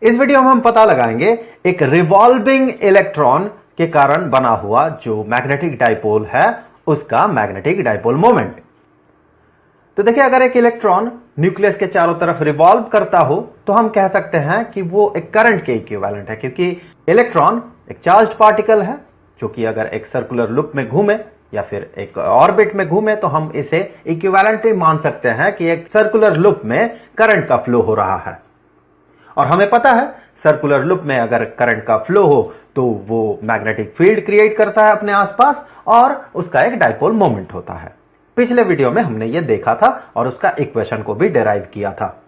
इस वीडियो में हम पता लगाएंगे एक रिवॉल्विंग इलेक्ट्रॉन के कारण बना हुआ जो मैग्नेटिक डाइपोल है उसका मैग्नेटिक डाइपोल मोमेंट। तो देखिए, अगर एक इलेक्ट्रॉन न्यूक्लियस के चारों तरफ रिवॉल्व करता हो तो हम कह सकते हैं कि वो एक करंट के इक्विवेलेंट है, क्योंकि इलेक्ट्रॉन एक चार्ज्ड पार्टिकल है जो कि अगर एक सर्कुलर लूप में घूमे या फिर एक ऑर्बिट में घूमे तो हम इसे इक्विवेलेंटली मान सकते हैं कि एक सर्कुलर लूप में करंट का फ्लो हो रहा है। और हमें पता है सर्कुलर लूप में अगर करंट का फ्लो हो तो वो मैग्नेटिक फील्ड क्रिएट करता है अपने आसपास और उसका एक डाइपोल मोमेंट होता है। पिछले वीडियो में हमने ये देखा था और उसका इक्वेशन को भी डिराइव किया था।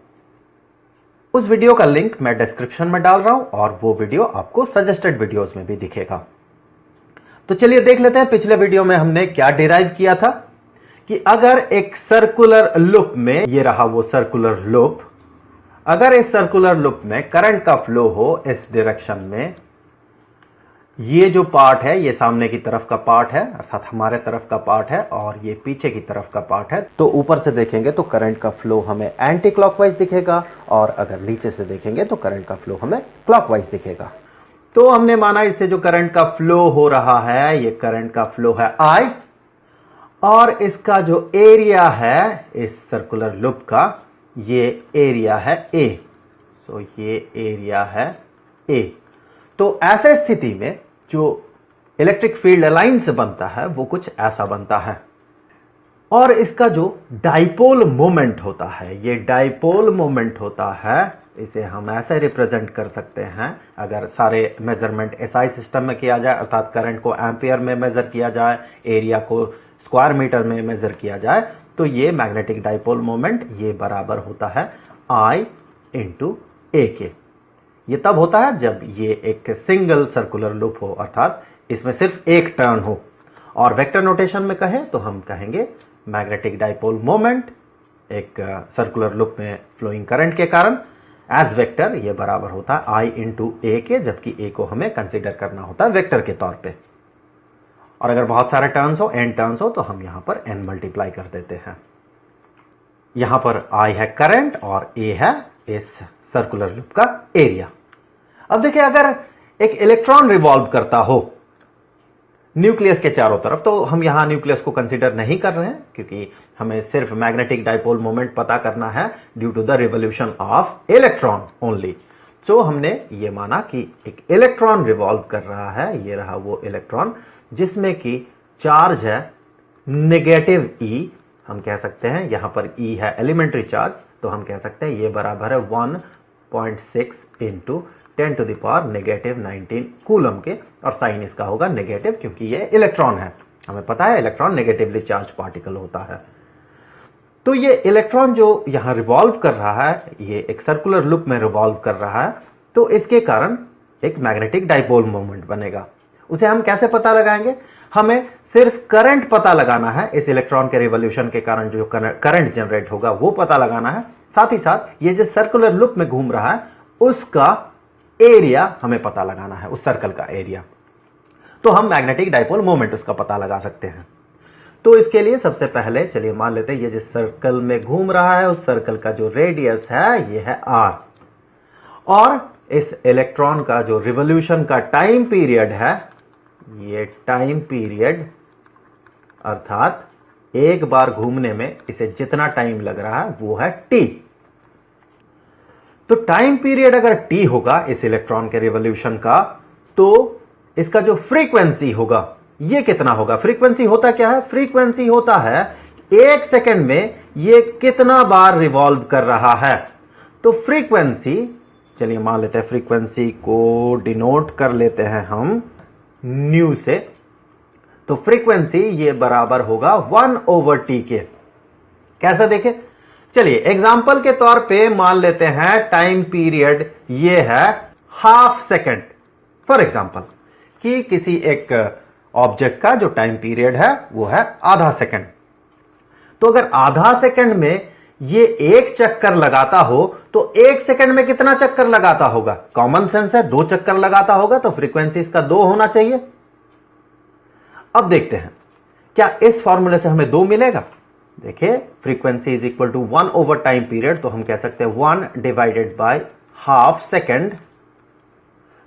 उस वीडियो का लिंक मैं डिस्क्रिप्शन में डाल रहा हूं और वो वीडियो आपको सजेस्टेड वीडियोस में भी दिखेगा। तो चलिए देख लेते हैं पिछले वीडियो में हमने क्या डिराइव किया था कि अगर एक सर्कुलर लूप में, ये रहा वो सर्कुलर लूप, अगर इस सर्कुलर लूप में करंट का फ्लो हो इस डायरेक्शन में, ये जो पार्ट है ये सामने की तरफ का पार्ट है अर्थात हमारे तरफ का पार्ट है और ये पीछे की तरफ का पार्ट है, तो ऊपर से देखेंगे तो करंट का फ्लो हमें एंटी क्लॉकवाइज दिखेगा और अगर नीचे से देखेंगे तो करंट का फ्लो हमें क्लॉकवाइज दिखेगा। तो हमने माना इससे जो करंट का फ्लो हो रहा है ये करंट का फ्लो है I और इसका जो एरिया है इस सर्कुलर लूप का ये एरिया है A। तो ये एरिया है A। तो ऐसे स्थिति में जो इलेक्ट्रिक फील्ड लाइन से बनता है वो कुछ ऐसा बनता है और इसका जो डाइपोल मोमेंट होता है, ये डाइपोल मोमेंट होता है, इसे हम ऐसे रिप्रेजेंट कर सकते हैं। अगर सारे मेजरमेंट एसआई सिस्टम में किया जाए अर्थात करंट को एम्पियर में मेजर किया जाए, एरिया को स्क्वायर मीटर में मेजर किया जाए, तो ये मैग्नेटिक डाइपोल मोमेंट ये बराबर होता है I इंटू ए के। ये तब होता है जब ये एक सिंगल सर्कुलर लूप हो अर्थात इसमें सिर्फ एक टर्न हो। और वेक्टर नोटेशन में कहें तो हम कहेंगे मैग्नेटिक डाइपोल मोमेंट एक सर्कुलर लूप में फ्लोइंग करंट के कारण एज वेक्टर ये बराबर होता है I इंटू ए के, जबकि ए को हमें कंसीडर करना होता है वेक्टर के तौर पे। और अगर बहुत सारे टर्न्स हो, n टर्न्स हो, तो हम यहां पर n मल्टीप्लाई कर देते हैं। यहां पर I है करंट और A है इस सर्कुलर लूप का एरिया। अब देखिए, अगर एक इलेक्ट्रॉन रिवॉल्व करता हो न्यूक्लियस के चारों तरफ, तो हम यहां न्यूक्लियस को कंसीडर नहीं कर रहे हैं क्योंकि हमें सिर्फ मैग्नेटिक डाइपोल मोमेंट पता करना है due to the revolution of electron only. तो हमने ये माना कि एक इलेक्ट्रॉन रिवॉल्व कर रहा है, ये रहा वो इलेक्ट्रॉन जिसमें कि चार्ज है नेगेटिव E। हम कह सकते हैं यहां पर E है एलिमेंट्री चार्ज, तो हम कह सकते हैं ये बराबर है 1.6 into 10 to the power negative 19 coulomb के, और साइन इसका होगा नेगेटिव क्योंकि ये इलेक्ट्रॉन है। हमें पता है इलेक्ट्रॉन नेगेटिवली चार्ज पार्टिकल होता है। तो ये इलेक्ट्रॉन जो यहां रिवॉल्व कर रहा है, ये एक सर्कुलर लूप में रिवॉल्व कर रहा है, तो इसके कारण एक मैग्नेटिक डाइपोल मोमेंट बनेगा। उसे हम कैसे पता लगाएंगे? हमें सिर्फ करंट पता लगाना है, इस इलेक्ट्रॉन के रिवोल्यूशन के कारण जो करंट जनरेट होगा वो पता लगाना है। साथ ही साथ ये जो सर्कुलर लूप में घूम रहा है उसका एरिया हमें पता लगाना है, उस सर्कल का एरिया। तो हम मैग्नेटिक डाइपोल मोमेंट उसका पता लगा सकते हैं। तो इसके लिए सबसे पहले चलिए मान लेते हैं ये जिस सर्कल में घूम रहा है उस सर्कल का जो रेडियस है ये है R और इस इलेक्ट्रॉन का जो रिवोल्यूशन का टाइम पीरियड है, ये टाइम पीरियड अर्थात एक बार घूमने में इसे जितना टाइम लग रहा है वो है T। तो टाइम पीरियड अगर T होगा इस इलेक्ट्रॉन के रिवोल्यूशन का, तो इसका जो फ्रीक्वेंसी होगा ये कितना होगा? फ्रीक्वेंसी होता क्या है? फ्रीक्वेंसी होता है एक सेकंड में ये कितना बार रिवॉल्व कर रहा है। तो फ्रीक्वेंसी, चलिए मान लेते हैं फ्रीक्वेंसी को डिनोट कर लेते हैं हम न्यू से। तो फ्रीक्वेंसी ये बराबर होगा 1/T के। कैसे देखें? चलिए एग्जाम्पल के तौर पे मान लेते हैं टाइम पीरियड ये है हाफ सेकंड। फॉर एग्जाम्पल कि किसी एक ऑब्जेक्ट का जो टाइम पीरियड है वो है आधा सेकंड। तो अगर आधा सेकंड में ये एक चक्कर लगाता हो तो एक सेकंड में कितना चक्कर लगाता होगा? कॉमन सेंस है, 2 चक्कर लगाता होगा, तो फ्रीक्वेंसी इसका 2 होना चाहिए। अब देखते हैं क्या इस फॉर्मूले से हमें 2 मिलेगा। देखिए frequency is equal to 1 over time period, तो हम कह सकते हैं 1 डिवाइडेड बाय हाफ सेकेंड,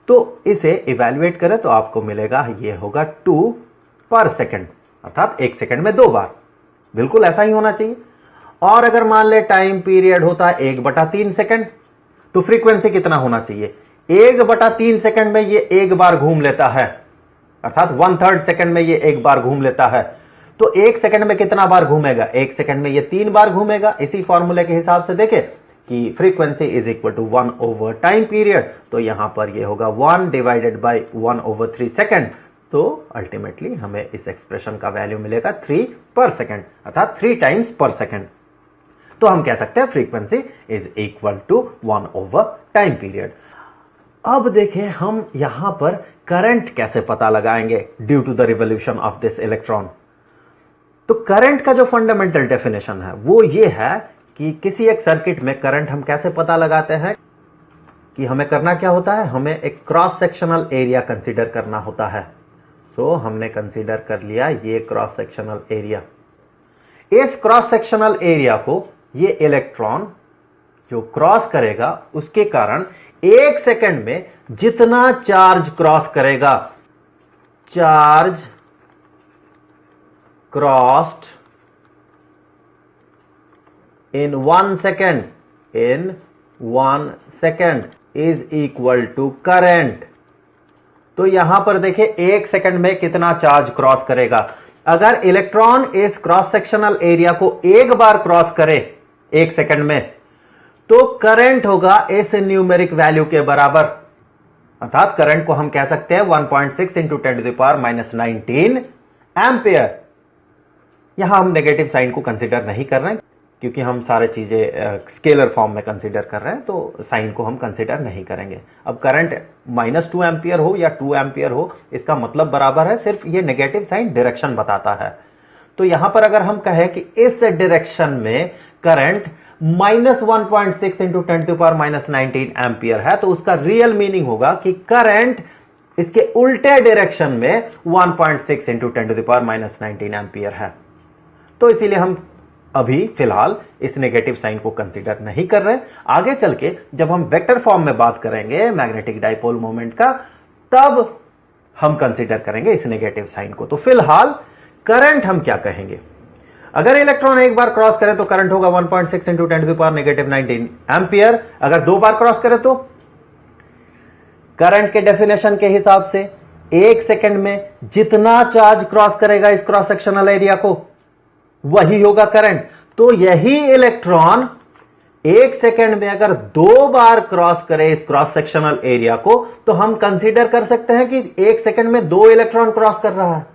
तो इसे इवैल्यूएट करें तो आपको मिलेगा ये होगा 2 पर सेकेंड, अर्थात 1 सेकेंड में 2 बार। बिल्कुल ऐसा ही होना चाहिए। और अगर मान ले टाइम पीरियड होता है 1/3 सेकेंड, तो फ्रीक्वेंसी कितना होना चाहिए? 1/3 सेकेंड में ये एक बार घूम लेता है, अर्थात 1/3 सेकेंड में ये एक बार घूम लेता है। तो 1 सेकेंड में कितना बार घूमेगा? 1 सेकेंड में ये 3 बार घूमेगा। इसी फॉर्मूले के हिसाब से देखें कि frequency is equal to 1 over time period, तो यहां पर ये होगा 1 डिवाइडेड बाई 1/3 सेकेंड। तो अल्टीमेटली हमें इस एक्सप्रेशन का वैल्यू मिलेगा 3 पर सेकेंड, अर्थात 3 टाइम्स पर सेकेंड। तो हम कह सकते हैं frequency is equal to 1 over time period. अब देखें हम यहां पर करंट कैसे पता लगाएंगे due to the revolution of this electron. तो करंट का जो फंडामेंटल डेफिनेशन है वो ये है कि किसी एक सर्किट में करंट हम कैसे पता लगाते हैं कि हमें करना क्या होता है, हमें एक क्रॉस सेक्शनल एरिया कंसीडर करना होता है। तो हमने कंसीडर कर लिया ये क्रॉस सेक्शनल एरिया। इस क्रॉस सेक्शनल एरिया को ये इलेक्ट्रॉन जो क्रॉस करेगा उसके कारण 1 सेकेंड में जितना चार्ज क्रॉस करेगा, charge crossed in 1 second is equal to current। तो यहां पर देखिए 1 सेकंड में कितना चार्ज क्रॉस करेगा। अगर इलेक्ट्रॉन इस क्रॉस सेक्शनल एरिया को एक बार क्रॉस करे 1 सेकंड में, तो करंट होगा इस न्यूमेरिक वैल्यू के बराबर, अर्थात करंट को हम कह सकते हैं 1.6 × 10⁻⁹ एम्पियर। यहां हम नेगेटिव साइन को कंसीडर नहीं कर रहे हैं क्योंकि हम सारे चीजें स्केलर फॉर्म में कंसीडर कर रहे हैं, तो साइन को हम कंसीडर नहीं करेंगे। अब करंट -2 एम्पियर हो या 2 एम्पियर हो, इसका मतलब बराबर है, सिर्फ ये नेगेटिव साइन डायरेक्शन बताता है। तो यहां पर अगर हम कहें कि इस डायरेक्शन में करंट -1.6 × 10⁻⁹ एम्पियर है, तो उसका रियल मीनिंग होगा कि करंट इसके उल्टे डायरेक्शन में 1.6 × 10⁻⁹ एम्पियर है। तो इसीलिए हम अभी फिलहाल इस नेगेटिव साइन को कंसीडर नहीं कर रहे। आगे चल के जब हम वेक्टर फॉर्म में बात करेंगे मैग्नेटिक डाइपोल मोमेंट का, तब हम कंसीडर करेंगे इस नेगेटिव साइन को। तो फिलहाल करंट हम क्या कहेंगे? अगर इलेक्ट्रॉन एक बार क्रॉस करे तो करंट होगा 1.6 × 10⁻⁹ एम्पियर। अगर 2 बार क्रॉस करे तो करंट के डेफिनेशन के हिसाब से 1 सेकंड में जितना चार्ज क्रॉस करेगा इस क्रॉस सेक्शनल एरिया को, वही होगा करंट। तो यही इलेक्ट्रॉन 1 सेकंड में अगर 2 बार क्रॉस करे इस क्रॉस सेक्शनल एरिया को, तो हम कंसीडर कर सकते हैं कि 1 सेकंड में 2 इलेक्ट्रॉन क्रॉस कर रहा है।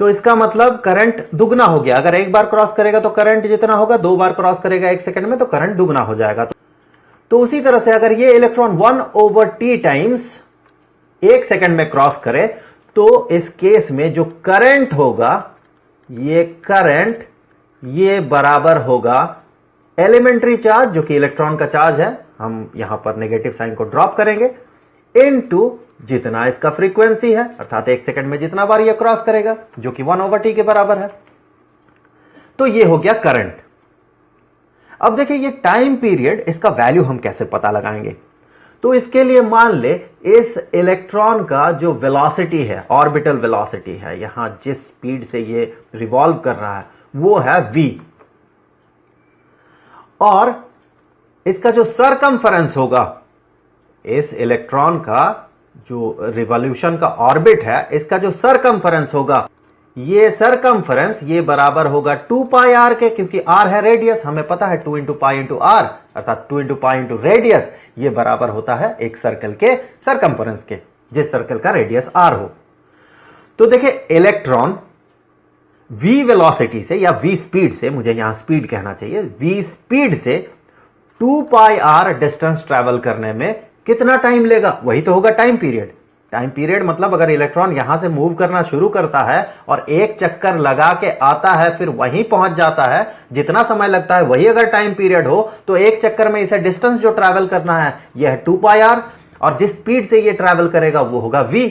तो इसका मतलब करंट दुगना हो गया। अगर 1 बार क्रॉस करेगा तो करंट जितना होगा, 2 बार क्रॉस करेगा 1 सेकंड में तो करंट दुगना हो जाएगा। तो उसी तरह से अगर ये इलेक्ट्रॉन 1/t टाइम्स 1 सेकंड में क्रॉस करे, तो इस केस में जो करंट होगा, ये करंट ये बराबर होगा एलिमेंट्री चार्ज, जो कि इलेक्ट्रॉन का चार्ज है, हम यहां पर नेगेटिव साइन को ड्रॉप करेंगे, इनटू जितना इसका फ्रीक्वेंसी है, अर्थात 1 सेकंड में जितना बार ये क्रॉस करेगा, जो कि 1/t के बराबर है। तो ये हो गया करंट। अब देखिए ये टाइम पीरियड, इसका वैल्यू हम कैसे पता लगाएंगे? तो इसके लिए मान ले इस इलेक्ट्रॉन का जो वेलोसिटी है, ऑर्बिटल वेलोसिटी है, यहां जिस स्पीड से ये रिवॉल्व कर रहा है वो है v, और इसका जो सरकमफरेंस होगा, इस इलेक्ट्रॉन का जो रिवॉल्यूशन का ऑर्बिट है, इसका जो सरकमफरेंस होगा, ये सरकमफरेंस ये बराबर होगा 2πr के, क्योंकि r है रेडियस, हमें पता है 2 × π × r, अर्थात 2 × π × रेडियस, ये बराबर होता है एक सर्कल के सरकमफरेंस के, जिस सर्कल का रेडियस r हो। तो देखिए इलेक्ट्रॉन v वेलोसिटी से या v स्पीड से, मुझे यहां स्पीड कहना चाहिए, v स्पीड से 2πr डिस्टेंस ट्रैवल करने में कितना टाइम लेगा? वही तो होगा टाइम पीरियड। टाइम पीरियड मतलब अगर इलेक्ट्रॉन यहां से मूव करना शुरू करता है और एक चक्कर लगा के आता है, फिर वहीं पहुंच जाता है, जितना समय लगता है वही अगर टाइम पीरियड हो, तो एक चक्कर में इसे डिस्टेंस जो ट्रैवल करना है यह है 2πr, और जिस स्पीड से ये ट्रैवल करेगा वो होगा v।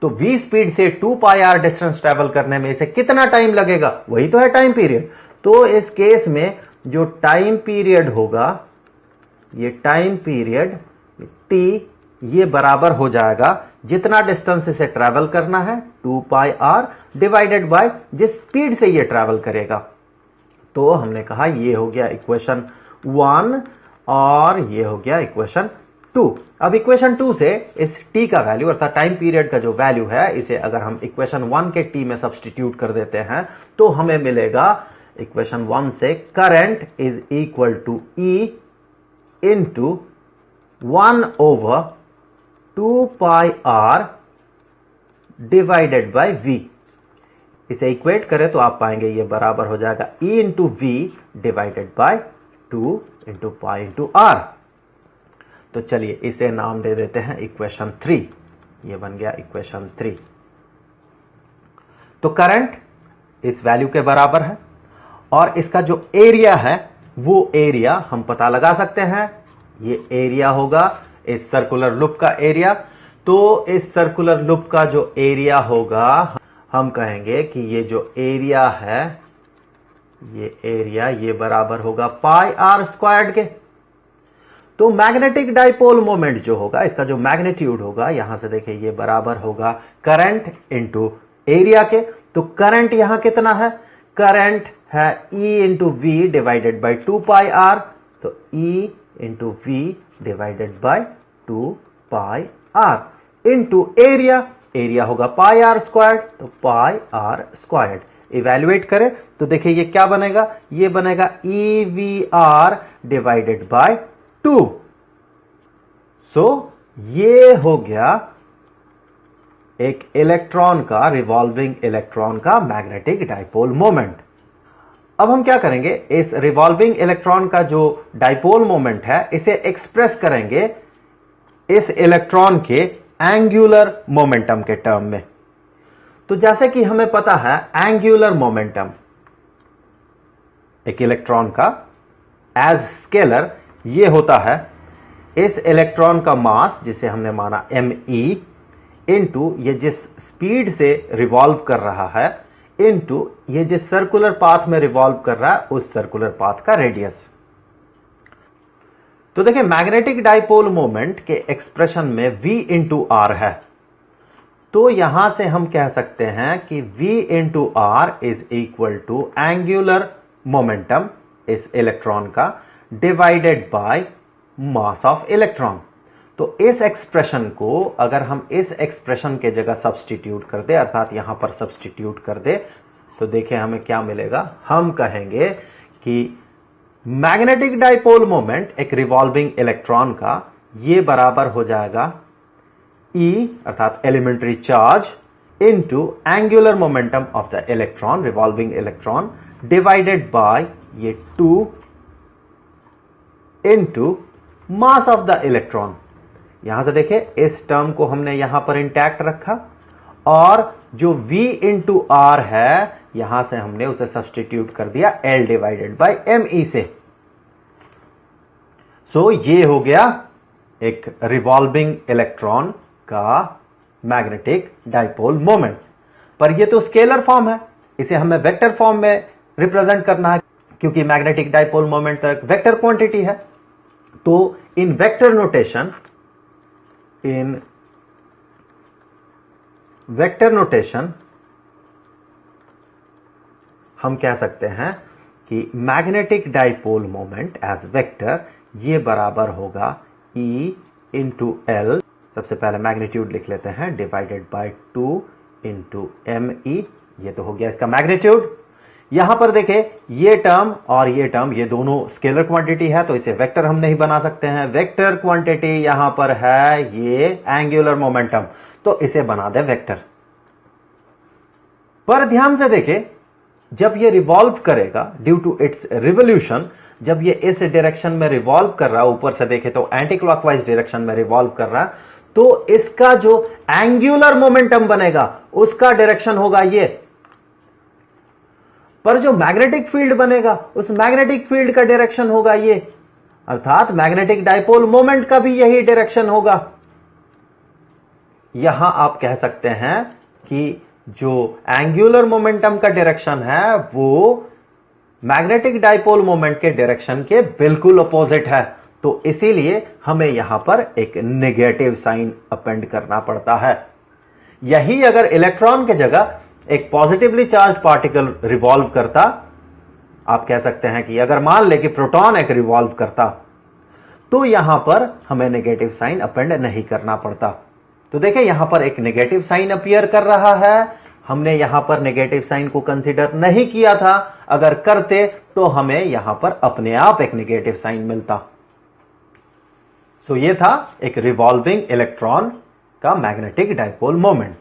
तो v स्पीड से 2πr डिस्टेंस ट्रैवल करने में इसे कितना टाइम लगेगा? वही तो है टाइम पीरियड। तो इस केस में जो टाइम पीरियड होगा ये टाइम पीरियड t ये बराबर हो जाएगा जितना डिस्टेंस इसे ट्रैवल करना है 2 पाई r डिवाइडेड बाय जिस स्पीड से ये ट्रैवल करेगा। तो हमने कहा ये हो गया इक्वेशन 1 और ये हो गया इक्वेशन 2। अब इक्वेशन 2 से इस t का वैल्यू अर्थात टाइम पीरियड का जो वैल्यू है इसे अगर हम इक्वेशन 1 के t में सब्स्टिट्यूट कर देते हैं तो हमें मिलेगा इक्वेशन 1 से current is equal to E into 1 over 2 pi r divided by v। इसे इक्वेट करें तो आप पाएंगे ये बराबर हो जाएगा E into V divided by 2 into pi into r। तो चलिए इसे नाम दे देते हैं इक्वेशन 3। ये बन गया इक्वेशन 3। तो करंट इस वैल्यू के बराबर है और इसका जो एरिया है वो एरिया हम पता लगा सकते हैं। ये एरिया होगा इस सर्कुलर लूप का एरिया। तो इस सर्कुलर लूप का जो एरिया होगा हम कहेंगे कि ये जो एरिया है ये एरिया ये बराबर होगा पाई r स्क्वायर्ड के। तो मैग्नेटिक डाइपोल मोमेंट जो होगा इसका जो मैग्नीट्यूड होगा यहां से देखिए ये बराबर होगा करंट इंटू एरिया के। तो करंट यहां कितना है? करंट है E into V divided by 2 pi r। तो E into V divided by 2 pi r into area. Area होगा पाई r स्क्वायर्ड। तो पाई r स्क्वायर्ड इवेल्युएट करें तो देखिए ये क्या बनेगा? ये बनेगा EVR डिवाइडेड बाय 2। सो ये हो गया एक इलेक्ट्रॉन का रिवॉल्विंग इलेक्ट्रॉन का मैग्नेटिक डाइपोल मोमेंट। अब हम क्या करेंगे? इस रिवॉल्विंग इलेक्ट्रॉन का जो डाइपोल मोमेंट है इसे एक्सप्रेस करेंगे इस इलेक्ट्रॉन के एंगुलर मोमेंटम के टर्म में। तो जैसे कि हमें पता है एंगुलर मोमेंटम एक इलेक्ट्रॉन का एज स्केलर ये होता है इस इलेक्ट्रॉन का मास जिसे हमने माना me इंटू ये जिस स्पीड से रिवॉल्व कर रहा है इंटू ये जिस सर्कुलर पाथ में रिवॉल्व कर रहा है उस सर्कुलर पाथ का रेडियस। तो देखिए मैग्नेटिक डाइपोल मोमेंट के एक्सप्रेशन में v इंटू आर है। तो यहां से हम कह सकते हैं कि v into R is equal to angular momentum इस इलेक्ट्रॉन का divided by mass of electron. तो इस एक्सप्रेशन को अगर हम इस एक्सप्रेशन के जगह सब्स्टिट्यूट कर दे अर्थात यहां पर सब्स्टिट्यूट कर दे तो देखिए हमें क्या मिलेगा? हम कहेंगे कि मैग्नेटिक डाइपोल मोमेंट एक रिवॉल्विंग इलेक्ट्रॉन का ये बराबर हो जाएगा E अर्थात elementary charge into angular momentum of the electron revolving electron divided by ये 2 into mass of the electron. यहां से देखिए इस टर्म को हमने यहां पर इंटैक्ट रखा और जो v इंटू आर है यहां से हमने उसे सब्स्टिट्यूट कर दिया L डिवाइडेड बाय me से। सो ये हो गया एक रिवॉल्विंग इलेक्ट्रॉन का मैग्नेटिक डाइपोल मोमेंट। पर ये तो स्केलर फॉर्म है, इसे हमें वेक्टर फॉर्म में रिप्रेजेंट करना है क्योंकि मैग्नेटिक डाइपोल मोमेंट तो एक वेक्टर क्वांटिटी है। तो इन वेक्टर नोटेशन हम कह सकते हैं कि magnetic dipole moment as vector ये बराबर होगा E इंटू L। सबसे पहले मैग्नीट्यूड लिख लेते हैं डिवाइडेड बाय 2 इंटू me। ये तो हो गया इसका मैग्नीट्यूड। यहां पर देखें ये टर्म और ये टर्म ये दोनों स्केलर क्वांटिटी है तो इसे वेक्टर हम नहीं बना सकते हैं। वेक्टर क्वांटिटी यहां पर है ये एंगुलर मोमेंटम तो इसे बना दे वेक्टर। पर ध्यान से देखें जब ये रिवॉल्व करेगा ड्यू टू इट्स रिवोल्यूशन, जब ये इस डायरेक्शन में रिवॉल्व कर रहा है ऊपर से देखें तो एंटी क्लॉकवाइज डायरेक्शन में रिवॉल्व कर रहा है तो इसका जो एंगुलर मोमेंटम बनेगा उसका डायरेक्शन होगा ये। पर जो मैग्नेटिक फील्ड बनेगा उस मैग्नेटिक फील्ड का डायरेक्शन होगा ये, अर्थात मैग्नेटिक डाइपोल मोमेंट का भी यही डायरेक्शन होगा। यहां आप कह सकते हैं कि जो एंगुलर मोमेंटम का डायरेक्शन है वो मैग्नेटिक डाइपोल मोमेंट के डायरेक्शन के बिल्कुल अपोजिट है। तो इसीलिए हमें यहां पर एक नेगेटिव साइन अपेंड करना पड़ता है। यही अगर इलेक्ट्रॉन के जगह एक पॉजिटिवली चार्ज पार्टिकल रिवॉल्व करता, आप कह सकते हैं कि अगर मान ले कि प्रोटॉन एक रिवॉल्व करता, तो यहां पर हमें नेगेटिव साइन अपेंड नहीं करना पड़ता। तो देखिए यहां पर एक नेगेटिव साइन अपीयर कर रहा है, हमने यहां पर नेगेटिव साइन को कंसीडर नहीं किया था, अगर करते तो हमें यहां पर अपने आप एक नेगेटिव साइन मिलता। सो ये था एक रिवॉल्विंग इलेक्ट्रॉन का मैग्नेटिक डाइपोल मोमेंट।